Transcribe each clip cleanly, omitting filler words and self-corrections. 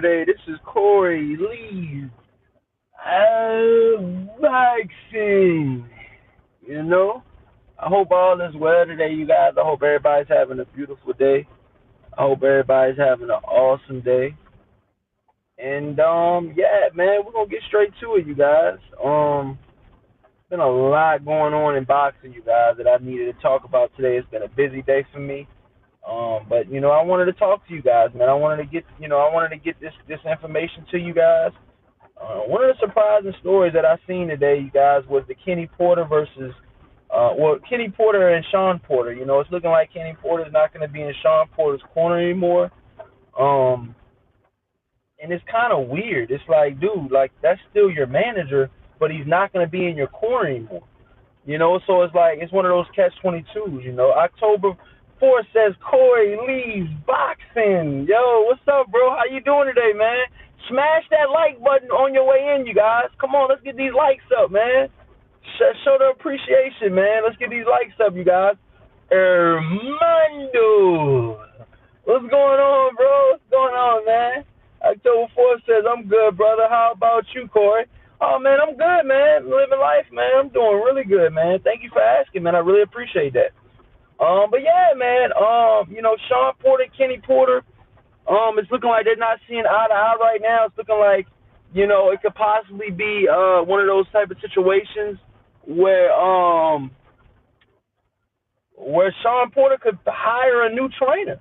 today? This is Corey Lee. Vaccine. You know, I hope all is well today, you guys. I hope everybody's having a beautiful day. I hope everybody's having an awesome day. And yeah, man, we're gonna get straight to it, you guys. Been a lot going on in boxing, you guys, that I needed to talk about today. It's been a busy day for me. But I wanted to talk to you guys, man. I wanted to get this information to you guys. One of the surprising stories that I seen today, you guys, was the Kenny Porter versus, Kenny Porter and Shawn Porter. It's looking like Kenny Porter's not going to be in Shawn Porter's corner anymore. Um, and it's kind of weird. It's like, dude, like that's still your manager, but he's not going to be in your corner anymore. So it's like it's one of those catch-22s. October 4th says Corey leaves boxing. Yo, what's up, bro? How you doing today, man? Smash that like button on your way in, you guys. Come on, let's get these likes up, man. Show the appreciation, man. Let's get these likes up, you guys. Armando, what's going on, bro? What's going on, man? October 4th says I'm good, brother. How about you, Corey? Oh, man, I'm good, man. Living life, man. I'm doing really good, man. Thank you for asking, man. I really appreciate that. But yeah, man, Shawn Porter, Kenny Porter, it's looking like they're not seeing eye to eye right now. It's looking like, it could possibly be one of those type of situations where Shawn Porter could hire a new trainer.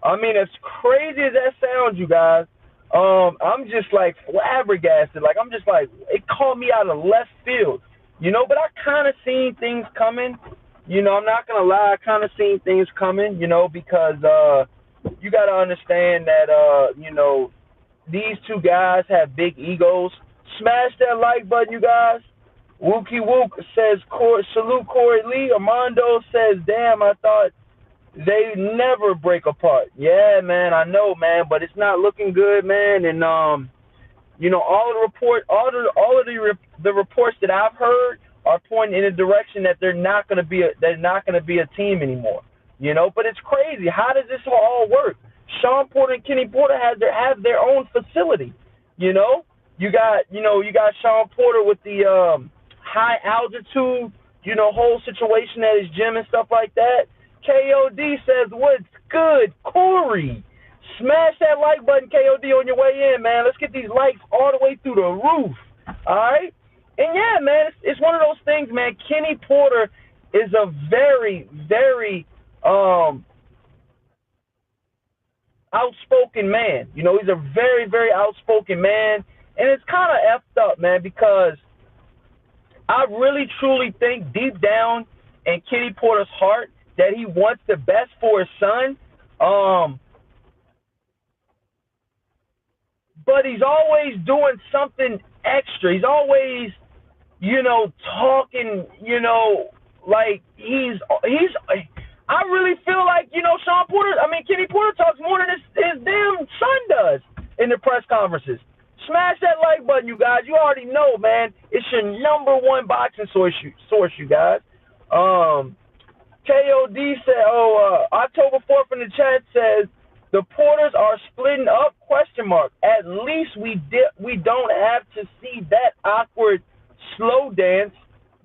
I mean, as crazy as that sounds, you guys, I'm just like flabbergasted. Like I'm just like it caught me out of left field, But I kind of seen things coming. I'm not gonna lie. I kind of seen things coming, because you got to understand that these two guys have big egos. Smash that like button, you guys. Wookie Wook says salute Corey Lee. Armando says, damn, I thought they never break apart. Yeah, man, I know, man, but it's not looking good, man. And all of the reports that I've heard are pointing in a direction that they're not going to be a team anymore. But it's crazy. How does this all work? Shawn Porter and Kenny Porter have their own facility. You got Shawn Porter with the high altitude, whole situation at his gym and stuff like that. KOD says, what's good, Corey? Smash that like button, KOD, on your way in, man. Let's get these likes all the way through the roof, all right? And, yeah, man, it's one of those things, man. Kenny Porter is a very, very outspoken man. He's a very, very outspoken man. And it's kind of effed up, man, because I really, truly think deep down in Kenny Porter's heart that he wants the best for his son. But he's always doing something extra. He's always, talking, like I really feel like, Kenny Porter talks more than his damn son does in the press conferences. Smash that like button, you guys. You already know, man. It's your number one boxing source, you guys. KOD said, October 4th in the chat says, the Porters are splitting up, question mark. At least we don't have to see that awkward slow dance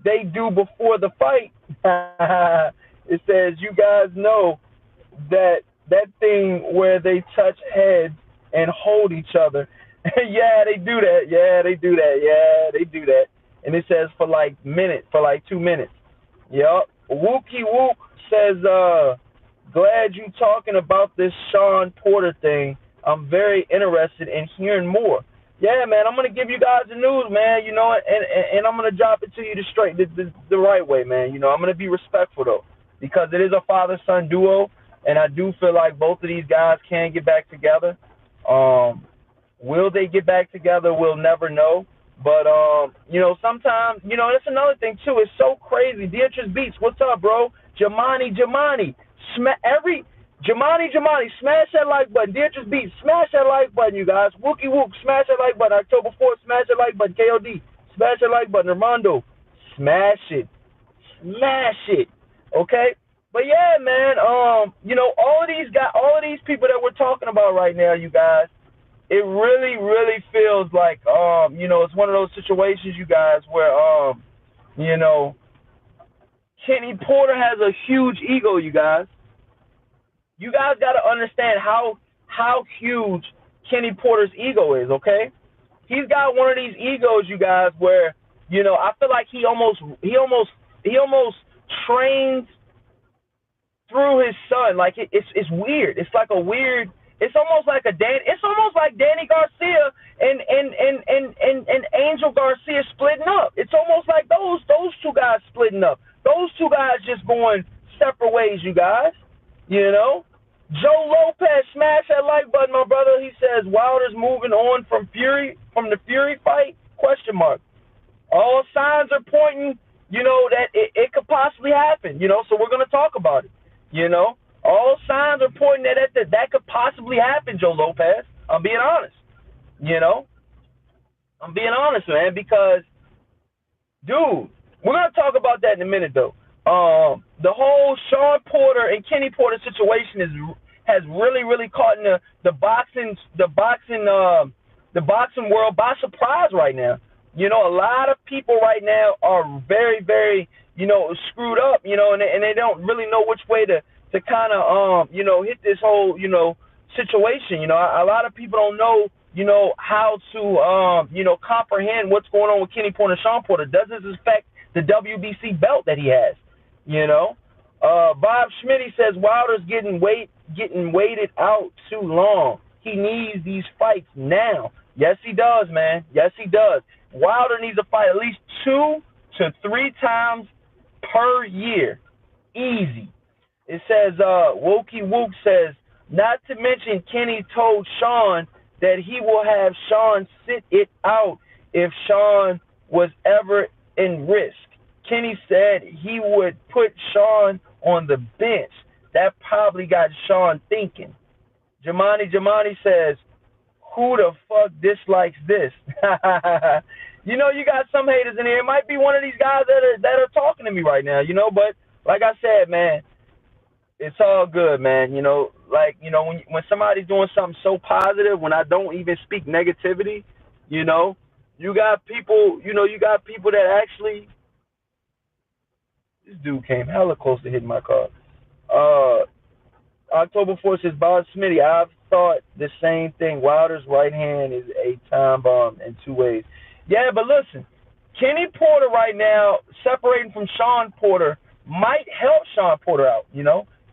they do before the fight. It says, you guys know that thing where they touch heads and hold each other. Yeah, they do that. Yeah, they do that. Yeah, they do that. And it says for like 2 minutes. Yup. Wookie Wook says, glad you talking about this Shawn Porter thing. I'm very interested in hearing more. Yeah, man, I'm going to give you guys the news, man, and I'm going to drop it to you the right way, man. I'm going to be respectful, though, because it is a father-son duo, and I do feel like both of these guys can get back together. Will they get back together? We'll never know. But, sometimes, that's another thing, too. It's so crazy. Beatrice Beats, what's up, bro? Jamani, Jamani, smash that like button. Beatrice Beats, smash that like button, you guys. Wookie Wook, smash that like button. October 4th, smash that like button. KOD, smash that like button. Armando, smash it. Okay? But, yeah, man, all of these people that we're talking about right now, you guys, it really, really feels like, it's one of those situations, you guys, where, you know, Kenny Porter has a huge ego, you guys. You guys got to understand how huge Kenny Porter's ego is, okay? He's got one of these egos, you guys, where, I feel like he almost trains through his son. Like it's weird. It's like a weird. It's almost like It's almost like Danny Garcia and Angel Garcia splitting up. It's almost like those two guys splitting up. Those two guys just going separate ways, you guys. Joe Lopez, smash that like button, my brother. He says Wilder's moving on from the Fury fight? Question mark. All signs are pointing, that it could possibly happen, so we're going to talk about it, All signs are pointing that could possibly happen, Joe Lopez. I'm being honest, I'm being honest, man, because, dude, we're going to talk about that in a minute, though. The whole Shawn Porter and Kenny Porter situation has really, really caught in the boxing world by surprise right now. A lot of people right now are very, very, screwed up, and they don't really know which way to kind of, hit this whole, situation. A lot of people don't know, how to, comprehend what's going on with Kenny Porter and Shawn Porter. Does this affect the WBC belt that he has? Bob Schmitty says Wilder's getting waited out too long. He needs these fights now. Yes, he does, man. Yes, he does. Wilder needs to fight at least 2 to 3 times per year. Easy. It says, Wokey Wook says, not to mention Kenny told Shawn that he will have Shawn sit it out if Shawn was ever in risk. Kenny said he would put Shawn on the bench. That probably got Shawn thinking. Jamani says, who the fuck dislikes this? You got some haters in here. It might be one of these guys that are talking to me right now, but like I said, man, it's all good, man. When somebody's doing something so positive, when I don't even speak negativity, you got people, that actually. This dude came hella close to hitting my car. October 4th says, Bob Smitty, I've thought the same thing. Wilder's right hand is a time bomb in 2 ways. Yeah, but listen, Kenny Porter right now, separating from Shawn Porter, might help Shawn Porter out,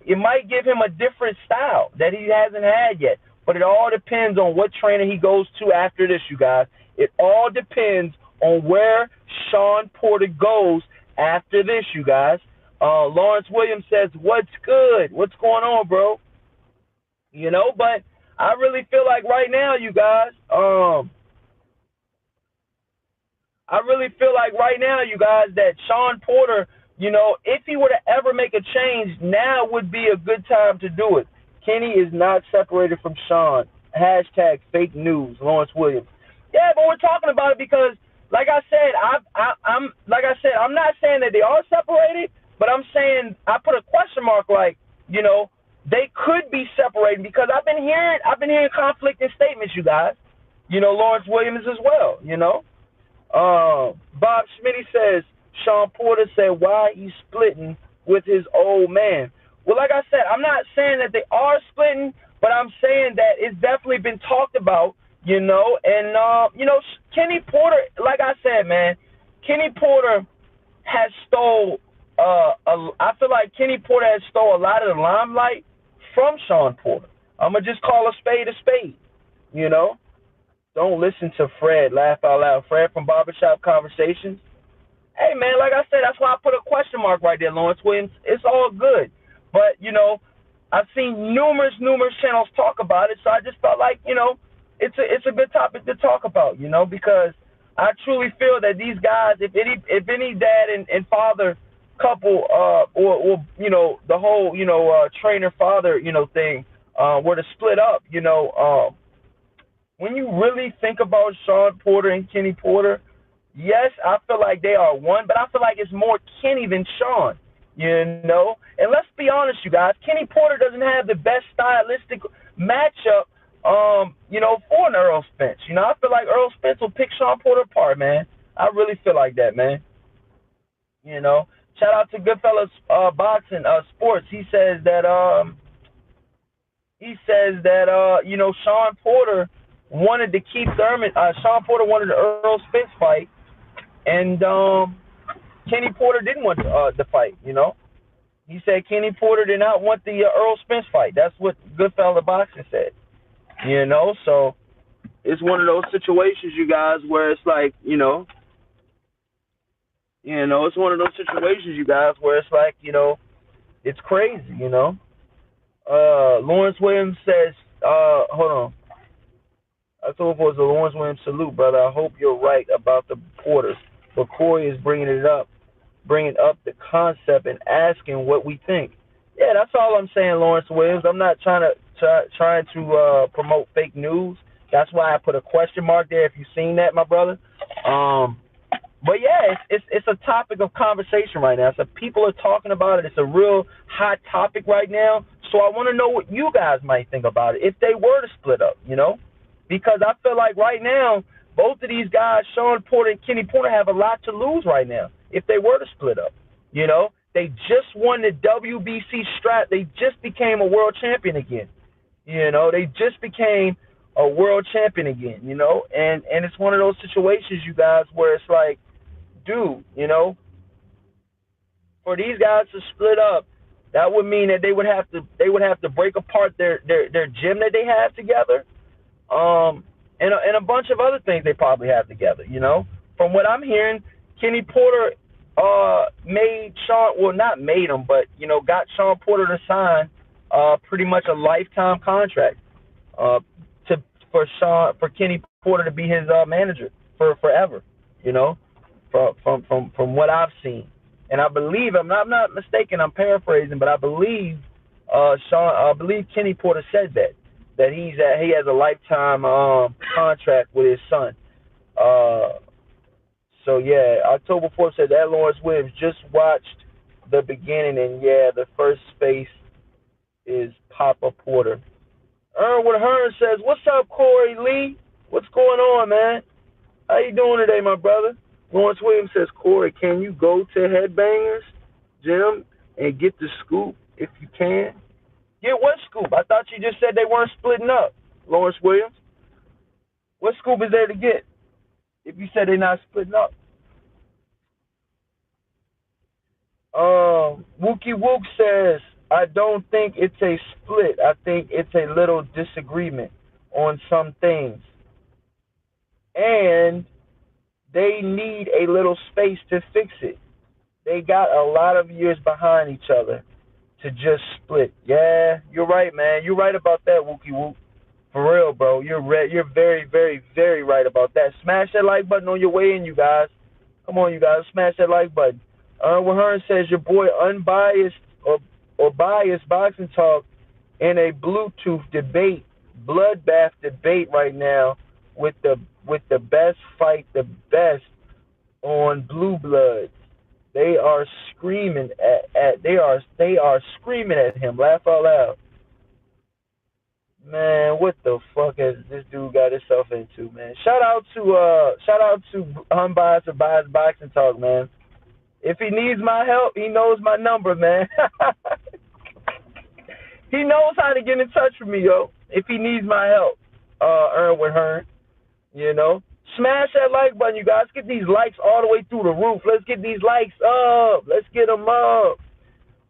It might give him a different style that he hasn't had yet. But it all depends on what trainer he goes to after this, you guys. It all depends on where Shawn Porter goes after this, you guys. Lawrence Williams says, what's good? What's going on, bro? But I really feel like right now, you guys, that Shawn Porter, if he were to ever make a change, now would be a good time to do it. Kenny is not separated from Shawn. Hashtag fake news, Lawrence Williams. Yeah, but we're talking about it because, like I said, I'm not saying that they are separated, but I'm saying I put a question mark, like, they could be separated because I've been hearing conflicting statements, you guys. Lawrence Williams as well. Bob Schmitty says Shawn Porter said why he's splitting with his old man. Well, like I said, I'm not saying that they are splitting, but I'm saying that it's definitely been talked about. And Kenny Porter, like I said, man, Kenny Porter has stole. I feel like Kenny Porter has stole a lot of the limelight from Shawn Porter. I'm gonna just call a spade a spade. Don't listen to Fred. Laugh out loud. Fred from Barbershop Conversations. Hey, man, like I said, that's why I put a question mark right there, Lawrence Williams. It's all good, but I've seen numerous channels talk about it, so I just felt like it's a good topic to talk about, because I truly feel that these guys, if any dad and father couple, or the whole trainer father thing were to split up, when you really think about Shawn Porter and Kenny Porter, yes, I feel like they are one, but I feel like it's more Kenny than Shawn, And let's be honest, you guys, Kenny Porter doesn't have the best stylistic matchup for an Earl Spence. I feel like Earl Spence will pick Shawn Porter apart, man. I really feel like that, man. You know, shout out to Goodfellas Boxing Sports. He says that Shawn Porter wanted to keep Thurman. Shawn Porter wanted the Earl Spence fight, and Kenny Porter didn't want the fight. He said Kenny Porter did not want the Earl Spence fight. That's what Goodfellas Boxing said. So it's one of those situations, you guys, where it's like, it's one of those situations, you guys, where it's like, it's crazy. Lawrence Williams says, hold on. I told it was a Lawrence Williams salute, brother. I hope you're right about the Porters. But Corey is bringing up the concept and asking what we think. Yeah, that's all I'm saying, Lawrence Williams. I'm not trying to promote fake news. That's why I put a question mark there. If you've seen that, my brother. But yeah, it's a topic of conversation right now. So people are talking about it. It's a real hot topic right now. So I want to know what you guys might think about it if they were to split up. Because I feel like right now both of these guys, Shawn Porter and Kenny Porter, have a lot to lose right now if they were to split up. They just won the WBC strap. They just became a world champion again. They just became a world champion again. And it's one of those situations, you guys, where it's like, dude, for these guys to split up, that would mean that they would have to break apart their gym that they have together, and a bunch of other things they probably have together. From what I'm hearing, Kenny Porter made Shawn, well, not made him, but got Shawn Porter to sign pretty much a lifetime contract for Kenny Porter to be his manager for forever. From what I've seen, and I believe I'm not mistaken. I'm paraphrasing, but I believe Kenny Porter said that he has a lifetime contract with his son. So yeah, October 4th said that Lawrence Williams just watched the beginning, and yeah, the first space is Papa Porter. Erwin Hearn says, "What's up, Corey Lee? What's going on, man? How you doing today, my brother?" Lawrence Williams says, "Corey, can you go to Headbangers Gym and get the scoop if you can?" Get what scoop? I thought you just said they weren't splitting up, Lawrence Williams. What scoop is there to get if you said they're not splitting up? Wookie Wook says, "I don't think it's a split. I think it's a little disagreement on some things. And they need a little space to fix it. They got a lot of years behind each other to just split." Yeah, you're right, man. You're right about that, Wookie Wook. For real, bro. You're very, very, very right about that. Smash that like button on your way in, you guys. Come on, you guys. Smash that like button. Erwin Hearn says, "Your boy unbiased or biased boxing talk in a Bluetooth debate, bloodbath debate right now with the best fight, the best on Blue Bloods. They are screaming they are screaming at him. Laugh out loud." Man, what the fuck has this dude got himself into, man? Shout out to unbiased or biased boxing talk, man. If he needs my help, he knows my number, man. He knows how to get in touch with me, yo. If he needs my help, Erwin Hearn, Smash that like button, you guys. Get these likes all the way through the roof. Let's get these likes up. Let's get them up.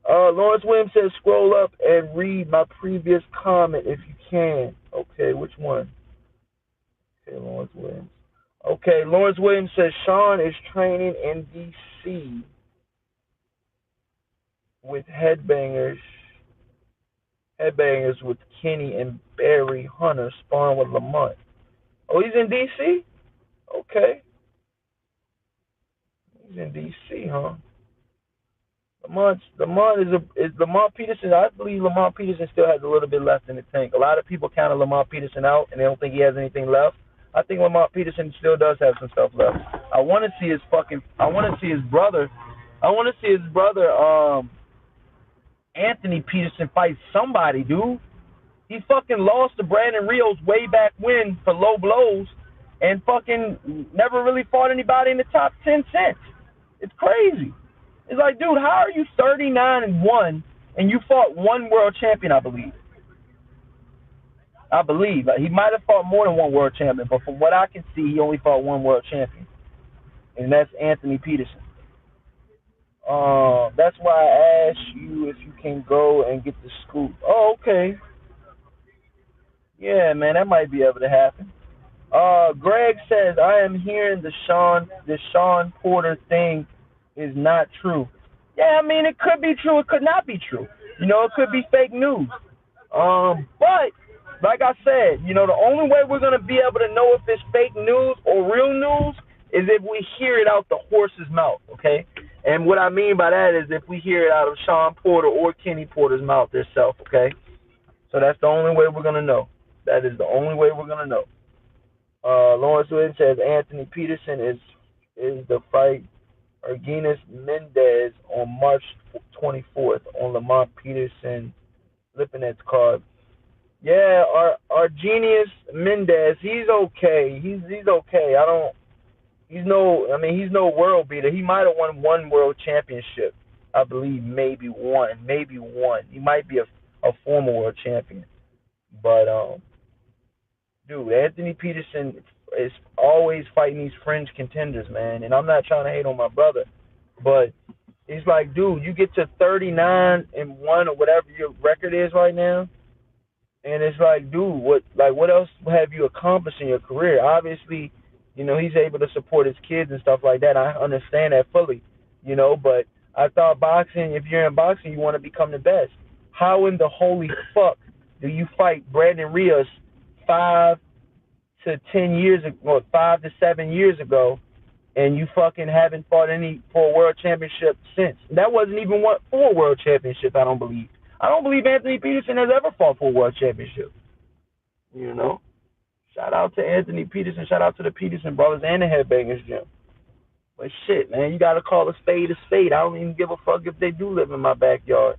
Lawrence Williams says, "Scroll up and read my previous comment if you can." Okay, which one? Okay, Lawrence Williams. Okay, Lawrence Williams says Shawn is training in D.C. with headbangers with Kenny and Barry Hunter sparring with Lamont. Oh, he's in D.C.? Okay. He's in D.C., huh? Lamont is Lamont Peterson. I believe Lamont Peterson still has a little bit left in the tank. A lot of people counted Lamont Peterson out, and they don't think he has anything left. I think Lamont Peterson still does have some stuff left. I want to see his brother. Anthony Peterson fight somebody, dude. He fucking lost to Brandon Rios way back when for low blows and fucking never really fought anybody in the top 10 since. It's crazy. It's like, dude, how are you 39-1 and you fought one world champion, I believe. He might have fought more than one world champion, but from what I can see, he only fought one world champion, and that's Anthony Peterson. That's why I asked you if you can go and get the scoop. Oh, okay. Yeah, man, that might be able to happen. Greg says I am hearing the Shawn Porter thing is not true. Yeah, I mean it could be true, it could not be true. It could be fake news. But like I said, the only way we're gonna be able to know if it's fake news or real news is if we hear it out the horse's mouth, okay? And what I mean by that is if we hear it out of Shawn Porter or Kenny Porter's mouth themselves, okay? So that's the only way we're gonna know. That is the only way we're gonna know. Lawrence Witten says Anthony Peterson is the fight Erguinis Mendez on March 24th on Lamont Peterson Lipinet's card. Yeah, our genius Mendez, he's okay. He's okay. He's no world beater. He might have won one world championship. I believe maybe one. He might be a former world champion. But dude, Anthony Peterson is always fighting these fringe contenders, man. And I'm not trying to hate on my brother, but it's like, dude, you get to 39-1 or whatever your record is right now, and it's like, dude, what else have you accomplished in your career? Obviously, he's able to support his kids and stuff like that. I understand that fully, but I thought boxing, if you're in boxing, you want to become the best. How in the holy fuck do you fight Brandon Rios 5 to 10 years ago, or 5 to 7 years ago, and you fucking haven't fought any for a world championship since? That wasn't even for a world championship, I don't believe. I don't believe Anthony Peterson has ever fought for a world championship. Shout out to Anthony Peterson. Shout out to the Peterson brothers and the Headbangers Gym. But shit, man, you gotta call a spade a spade. I don't even give a fuck if they do live in my backyard.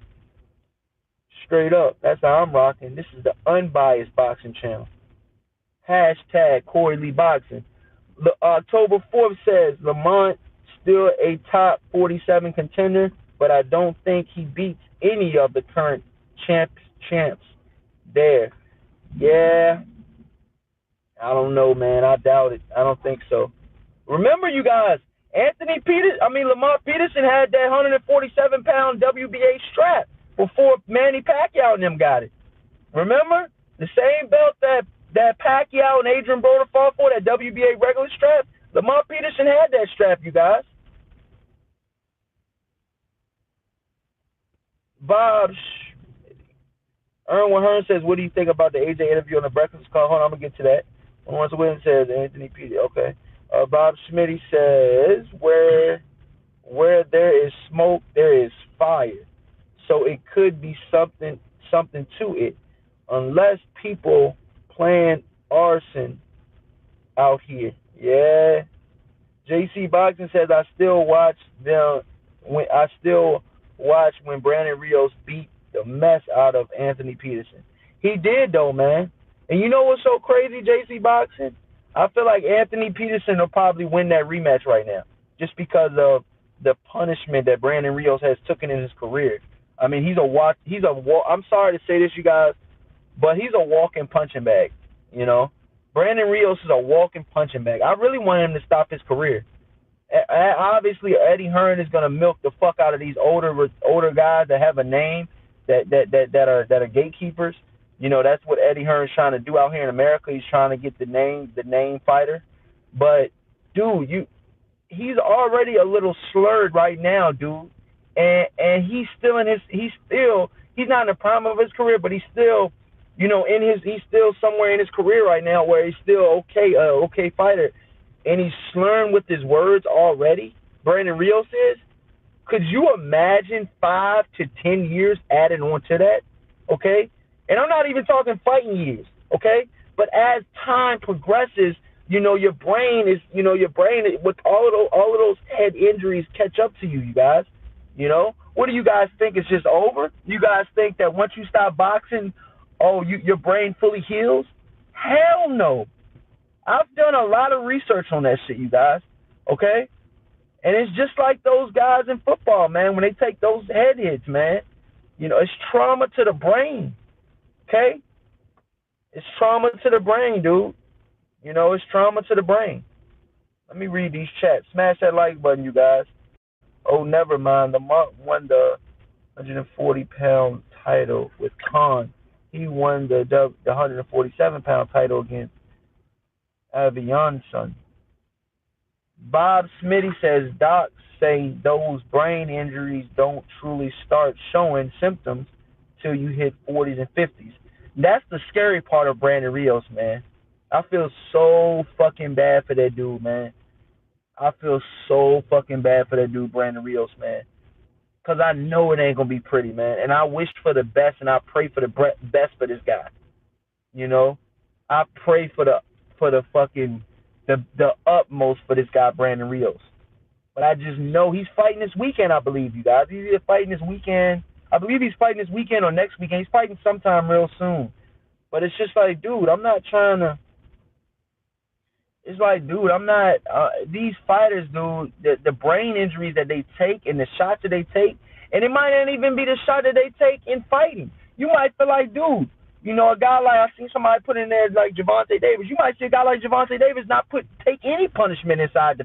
Straight up. That's how I'm rocking. This is the unbiased boxing channel. Hashtag Corey Lee Boxing. October 4th says Lamont still a top 47 contender, but I don't think he beats any of the current champs there. Yeah, I don't know, man. I doubt it. I don't think so. Remember, you guys, Lamont Peterson had that 147-pound WBA strap before Manny Pacquiao and them got it. Remember? The same belt that Pacquiao and Adrian Broner fought for, that WBA regular strap, Lamont Peterson had that strap, you guys. Bob Erwin Hearn says, what do you think about the AJ interview on the Breakfast Club? Hold on, I'm going to get to that. Once Williams says, Anthony Peterson, okay. Bob Schmitty says, where there is smoke, there is fire. So it could be something to it, unless people plan arson out here. Yeah. JC Boxing says, I still watch when Brandon Rios beat the mess out of Anthony Peterson. He did, though, man. And you know what's so crazy, JC Boxing? I feel like Anthony Peterson will probably win that rematch right now, just because of the punishment that Brandon Rios has taken in his career. I mean, I'm sorry to say this, you guys, but he's a walking punching bag. Brandon Rios is a walking punching bag. I really want him to stop his career. Obviously, Eddie Hearn is gonna milk the fuck out of these older guys that have a name, that are gatekeepers. That's what Eddie Hearn's trying to do out here in America. He's trying to get the name fighter. But dude, he's already a little slurred right now, dude. And he's not in the prime of his career, but he's still, he's still somewhere in his career right now where he's still okay fighter. And he's slurring with his words already. Brandon Rios is. Could you imagine 5 to 10 years added on to that? Okay? And I'm not even talking fighting years, okay? But as time progresses, your brain with all of those head injuries catch up to you guys. What do you guys think? It's just over? You guys think that once you stop boxing, Oh, your brain fully heals? Hell no. I've done a lot of research on that shit, you guys. Okay? And it's just like those guys in football, man, when they take those head hits, man. It's trauma to the brain. Okay? It's trauma to the brain, dude. It's trauma to the brain. Let me read these chats. Smash that like button, you guys. Oh, never mind. The Monk won the 140-pound title with Khan. He won the 147-pound title against Avianson. Bob Smitty says docs say those brain injuries don't truly start showing symptoms till you hit 40s and 50s. That's the scary part of Brandon Rios, man. I feel so fucking bad for that dude, man. I feel so fucking bad for that dude, Brandon Rios, man. Because I know it ain't going to be pretty, man. And I wish for the best, and I pray for the best for this guy. I pray for the fucking, the utmost for this guy, Brandon Rios. But I just know he's fighting this weekend, I believe, you guys. He's either fighting this weekend. I believe he's fighting this weekend or next weekend. He's fighting sometime real soon. But it's just like, dude, I'm not trying to. It's like, dude, I'm not. These fighters, dude, the brain injuries that they take and the shots that they take, and it might not even be the shot that they take in fighting. You might feel like, dude, a guy like, I seen somebody put in there like Gervonta Davis. You might see a guy like Gervonta Davis not take any punishment inside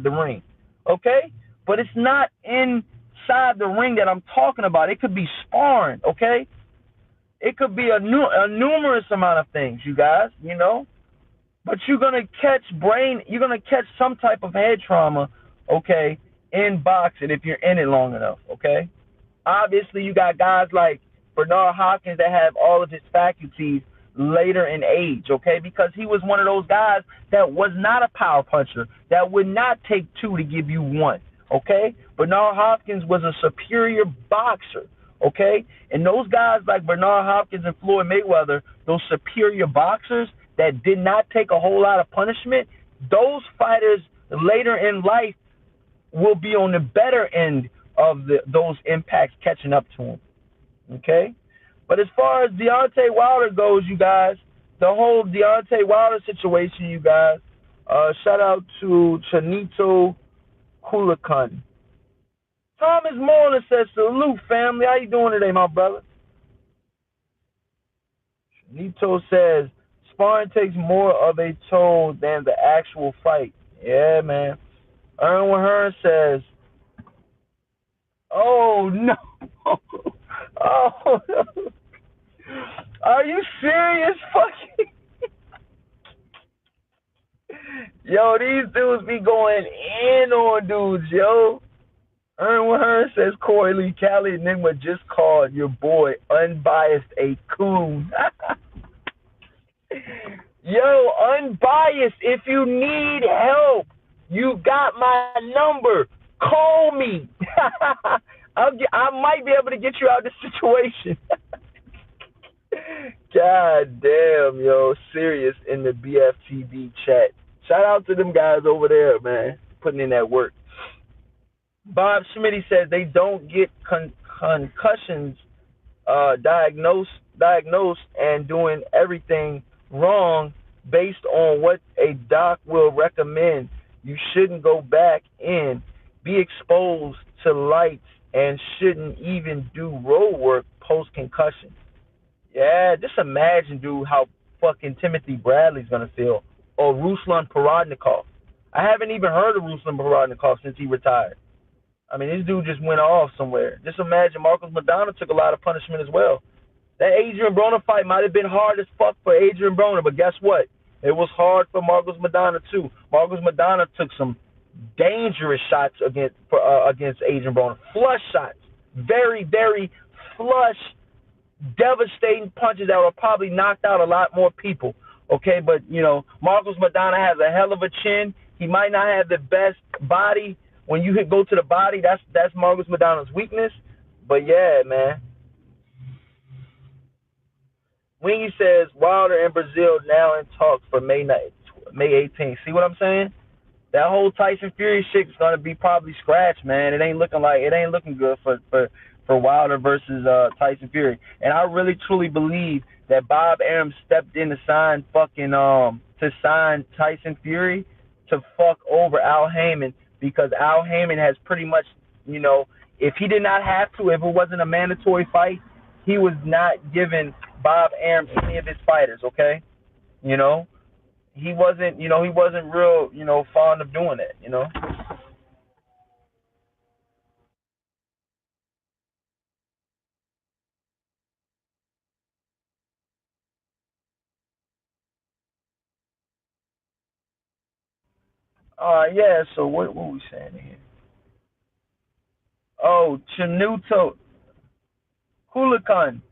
the ring, okay? But it's not inside the ring that I'm talking about. It could be sparring, okay? It could be a numerous amount of things, you guys, But you're gonna catch some type of head trauma, okay, in boxing if you're in it long enough, okay? Obviously, you got guys like Bernard Hopkins that have all of his faculties later in age, okay, because he was one of those guys that was not a power puncher, that would not take two to give you one, okay? Bernard Hopkins was a superior boxer, okay? And those guys like Bernard Hopkins and Floyd Mayweather, those superior boxers that did not take a whole lot of punishment, those fighters later in life will be on the better end of those impacts catching up to them, okay? But as far as Deontay Wilder goes, you guys, the whole Deontay Wilder situation, you guys, shout out to Chanito Kulakan. Thomas Moreland says, salute, family. How you doing today, my brother? Chanito says, sparring takes more of a toll than the actual fight. Yeah, man. Erwin Hearn says, oh, no. Oh, no. Are you serious? Fucking. Yo, these dudes be going in on dudes, yo. Erwin Hearn says Corey Lee Cali Enigma just called your boy Unbiased a coon. Yo, Unbiased, if you need help, you got my number. Call me. I might be able to get you out of this situation. God damn, yo. Serious in the BFTB chat. Shout out to them guys over there, man. Putting in that work. Bob Schmitty says they don't get concussions diagnosed and doing everything wrong based on what a doc will recommend. You shouldn't go back in, be exposed to lights, and shouldn't even do road work post-concussion. Yeah, just imagine, dude, how fucking Timothy Bradley's going to feel. Or Ruslan Parodnikov. I haven't even heard of Ruslan Parodnikov since he retired. I mean, this dude just went off somewhere. Just imagine Marcos Maidana took a lot of punishment as well. That Adrian Broner fight might have been hard as fuck for Adrian Broner, but guess what? It was hard for Marcos Maidana too. Marcos Maidana took some dangerous shots against Adrian Broner. Flush shots. Very, very flush, devastating punches that would probably knocked out a lot more people. Okay, but, Marcos Maidana has a hell of a chin. He might not have the best body. When you go to the body, that's Marcos Maidana's weakness. But, yeah, man. Wingy says Wilder and Brazil now in talks for May 18th. See what I'm saying? That whole Tyson Fury shit is gonna be probably scratched, man. It ain't looking good for for Wilder versus Tyson Fury. And I really truly believe that Bob Arum stepped in to sign Tyson Fury to fuck over Al Heyman, because Al Heyman has pretty much, you know, if he did not have to, if it wasn't a mandatory fight, he was not giving Bob Arum any of his fighters, okay? You know, he wasn't real, fond of doing it, you know. Yeah, so what we saying here? Oh, Chanuto Hulakan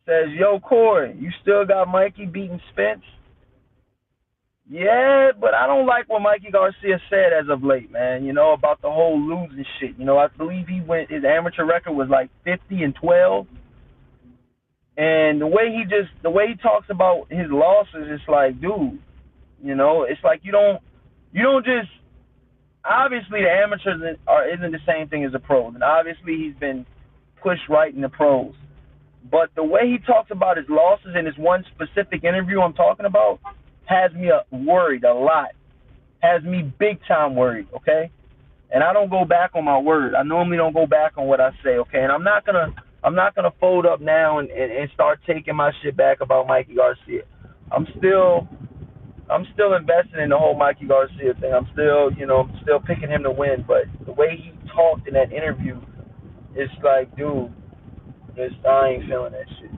says, "Yo, Corey, you still got Mikey beating Spence?" Yeah, but I don't like what Mikey Garcia said as of late, man. You know, about the whole losing shit. You know, I believe his amateur record was like 50-12, and the way he talks about his losses, it's like, dude, it's like you don't just, obviously the amateurs isn't the same thing as the pros, and obviously he's been pushed right in the pros. But the way he talks about his losses in this one specific interview I'm talking about has me worried a lot. Has me big time worried, okay? And I don't go back on my word. I normally don't go back on what I say, okay? And I'm not gonna fold up now and start taking my shit back about Mikey Garcia. I'm still I'm still invested in the whole Mikey Garcia thing. I'm still picking him to win, but the way he talked in that interview, it's like, dude, I ain't feeling that shit.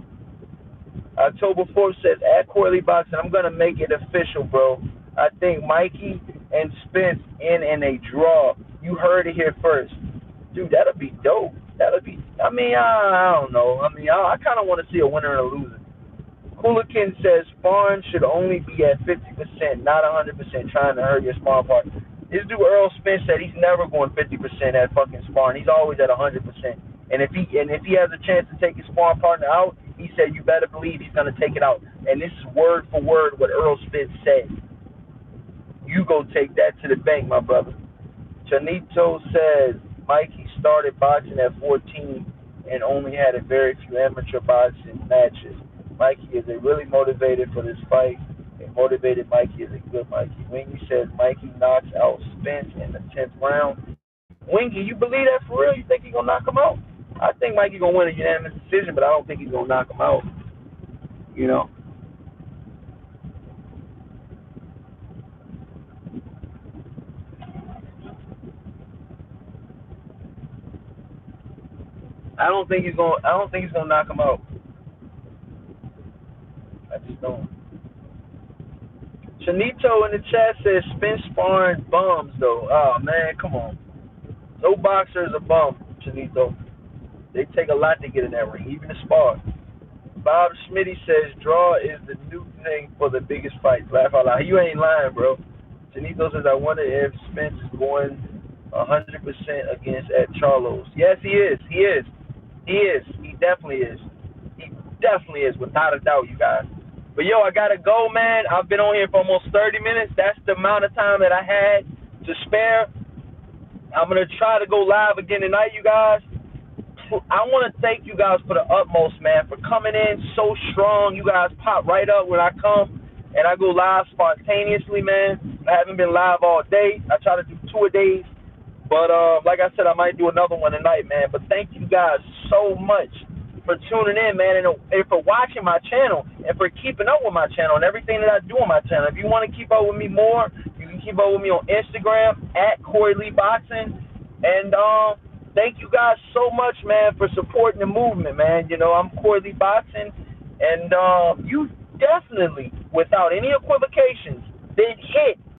October 4th says, at Corley Boxing, I'm going to make it official, bro. I think Mikey and Spence in a draw. You heard it here first. Dude, that'll be dope. I don't know. I kind of want to see a winner and a loser. Hooligan says, sparring should only be at 50%, not 100%, trying to hurt your sparring partner. This dude Earl Spence said he's never going 50% at fucking sparring. He's always at 100%. And if he has a chance to take his sparring partner out, he said you better believe he's gonna take it out. And this is word for word what Earl Spence said. You go take that to the bank, my brother. Chanito says Mikey started boxing at 14 and only had a very few amateur boxing matches. Mikey is a really motivated for this fight. A motivated Mikey is a good Mikey. Wingy says Mikey knocks out Spence in the 10th round. Wingy, you believe that for real? You think he's going to knock him out? I think Mikey going to win a unanimous decision, but I don't think he's going to knock him out. You know? I don't think he's going to knock him out. I just don't. Chanito in the chat says Spence sparring bums though. Oh man, come on. No boxer is a bum, Chanito. They take a lot to get in that ring, even to spar. Bob Smitty says draw is the new thing for the biggest fights. Laugh out loud. You ain't lying, bro. Chanito says I wonder if Spence is going 100% against at Charlos. Yes, he is. He is. He is. He definitely is. He definitely is, without a doubt, you guys. But yo, I gotta go, man. I've been on here for almost 30 minutes. That's the amount of time that I had to spare. I'm gonna try to go live again tonight, you guys. I want to thank you guys for the utmost, man, for coming in so strong. You guys pop right up when I come, and I go live spontaneously, man. I haven't been live all day. I try to do 2 a days, but like I said, I might do another one tonight, man. But thank you guys so much for tuning in, man, and for watching my channel, and for keeping up with my channel and everything that I do on my channel. If you want to keep up with me more, you can keep up with me on Instagram at Corey Lee Boxing. And thank you guys so much, man, for supporting the movement, man. I'm Corey Lee Boxing, and you definitely, without any equivocations, been hit